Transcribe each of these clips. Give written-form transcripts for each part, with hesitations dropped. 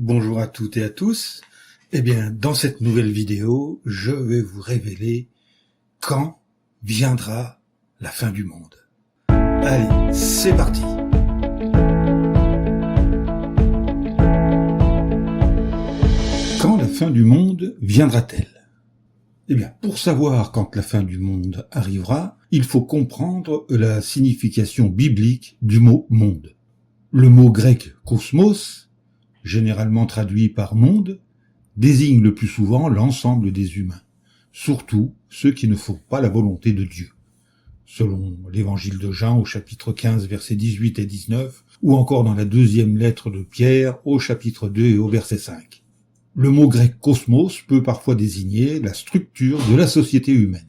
Bonjour à toutes et à tous. Dans cette nouvelle vidéo, je vais vous révéler quand viendra la fin du monde. Allez, c'est parti. Quand la fin du monde viendra-t-elle ? Pour savoir quand la fin du monde arrivera, il faut comprendre la signification biblique du mot « monde ». Le mot grec « cosmos », généralement traduit par « monde », désigne le plus souvent l'ensemble des humains, surtout ceux qui ne font pas la volonté de Dieu, selon l'évangile de Jean au chapitre 15 versets 18 et 19, ou encore dans la deuxième lettre de Pierre au chapitre 2 et au verset 5. Le mot grec cosmos peut parfois désigner la structure de la société humaine.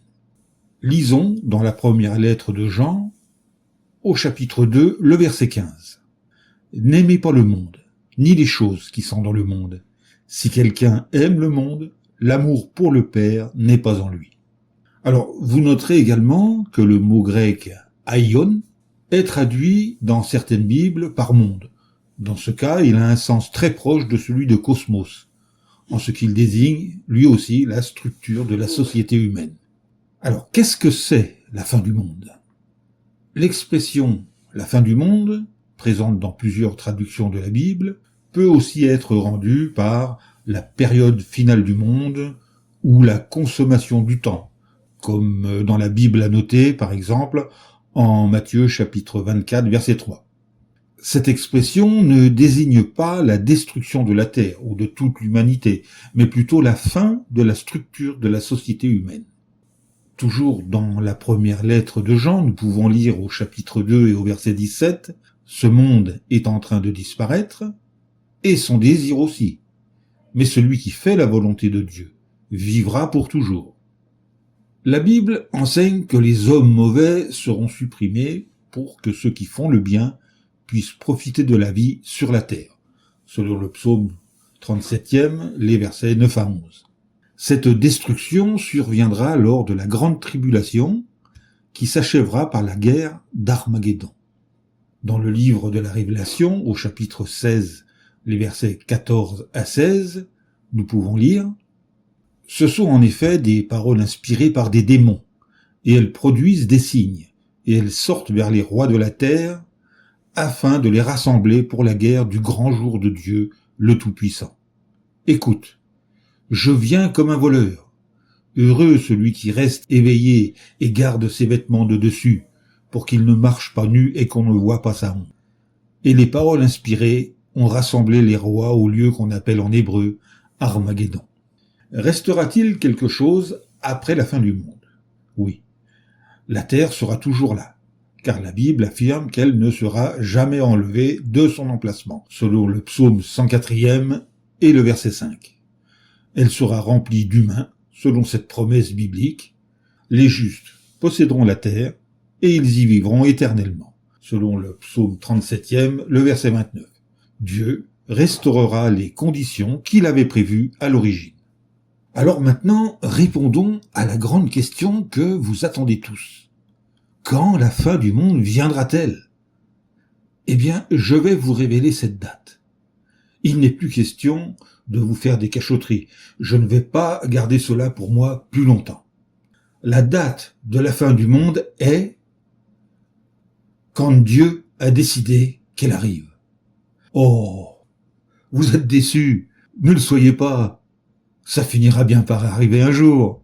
Lisons dans la première lettre de Jean, au chapitre 2, le verset 15. « N'aimez pas le monde, ni les choses qui sont dans le monde. Si quelqu'un aime le monde, l'amour pour le Père n'est pas en lui. » Alors, vous noterez également que le mot grec « aion » est traduit dans certaines Bibles par « monde ». Dans ce cas, il a un sens très proche de celui de « cosmos », en ce qu'il désigne, lui aussi, la structure de la société humaine. Alors, qu'est-ce que c'est la fin du monde ? L'expression « la fin du monde », présente dans plusieurs traductions de la Bible, peut aussi être rendue par la période finale du monde ou la consommation du temps, comme dans la Bible annotée, par exemple, en Matthieu chapitre 24, verset 3. Cette expression ne désigne pas la destruction de la terre ou de toute l'humanité, mais plutôt la fin de la structure de la société humaine. Toujours dans la première lettre de Jean, nous pouvons lire au chapitre 2 et au verset 17, « Ce monde est en train de disparaître, et son désir aussi. Mais celui qui fait la volonté de Dieu vivra pour toujours. » La Bible enseigne que les hommes mauvais seront supprimés pour que ceux qui font le bien puissent profiter de la vie sur la terre, selon le psaume 37e, les versets 9 à 11. Cette destruction surviendra lors de la grande tribulation qui s'achèvera par la guerre d'Armageddon. Dans le livre de la Révélation, au chapitre 16, les versets 14 à 16, nous pouvons lire « Ce sont en effet des paroles inspirées par des démons, et elles produisent des signes, et elles sortent vers les rois de la terre, afin de les rassembler pour la guerre du grand jour de Dieu, le Tout-Puissant. Écoute, je viens comme un voleur. Heureux celui qui reste éveillé et garde ses vêtements de dessus, pour qu'il ne marche pas nu et qu'on ne voit pas sa honte. » Et les paroles inspirées ont rassemblé les rois au lieu qu'on appelle en hébreu Armageddon. Restera-t-il quelque chose après la fin du monde ? Oui. La terre sera toujours là, car la Bible affirme qu'elle ne sera jamais enlevée de son emplacement, selon le psaume 104e et le verset 5. Elle sera remplie d'humains, selon cette promesse biblique. Les justes posséderont la terre, et ils y vivront éternellement, selon le psaume 37e, le verset 29. Dieu restaurera les conditions qu'il avait prévues à l'origine. Alors maintenant, répondons à la grande question que vous attendez tous. Quand la fin du monde viendra-t-elle ? Je vais vous révéler cette date. Il n'est plus question de vous faire des cachotteries. Je ne vais pas garder cela pour moi plus longtemps. La date de la fin du monde est quand Dieu a décidé qu'elle arrive. Oh, vous êtes déçus, ne le soyez pas. Ça finira bien par arriver un jour.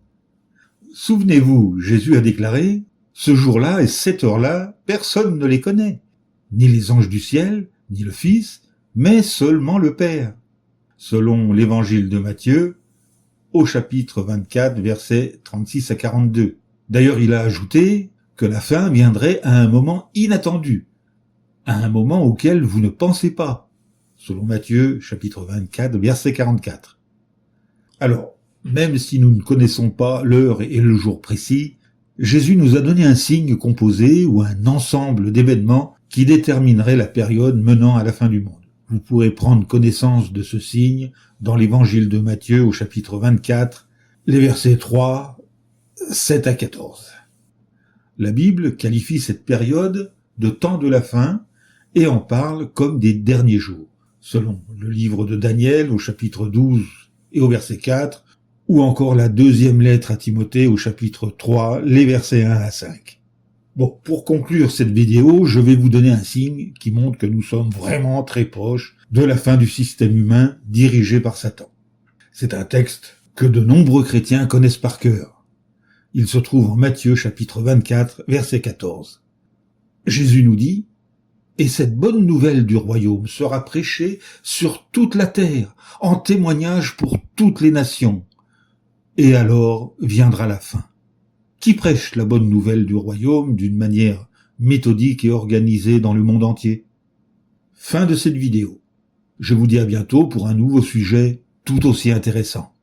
Souvenez-vous, Jésus a déclaré, « Ce jour-là et cette heure-là, personne ne les connaît, ni les anges du ciel, ni le Fils, mais seulement le Père. » Selon l'évangile de Matthieu, au chapitre 24, versets 36 à 42. D'ailleurs, il a ajouté que la fin viendrait à un moment inattendu, à un moment auquel vous ne pensez pas, selon Matthieu, chapitre 24, verset 44. Alors, même si nous ne connaissons pas l'heure et le jour précis, Jésus nous a donné un signe composé ou un ensemble d'événements qui déterminerait la période menant à la fin du monde. Vous pourrez prendre connaissance de ce signe dans l'évangile de Matthieu au chapitre 24, les versets 3, 7 à 14. La Bible qualifie cette période de temps de la fin et en parle comme des derniers jours, selon le livre de Daniel au chapitre 12 et au verset 4, ou encore la deuxième lettre à Timothée au chapitre 3, les versets 1 à 5. Bon, pour conclure cette vidéo, je vais vous donner un signe qui montre que nous sommes vraiment très proches de la fin du système humain dirigé par Satan. C'est un texte que de nombreux chrétiens connaissent par cœur. Il se trouve en Matthieu chapitre 24, verset 14. Jésus nous dit: « Et cette bonne nouvelle du royaume sera prêchée sur toute la terre, en témoignage pour toutes les nations. Et alors viendra la fin. » Qui prêche la bonne nouvelle du royaume d'une manière méthodique et organisée dans le monde entier. Fin de cette vidéo. Je vous dis à bientôt pour un nouveau sujet tout aussi intéressant.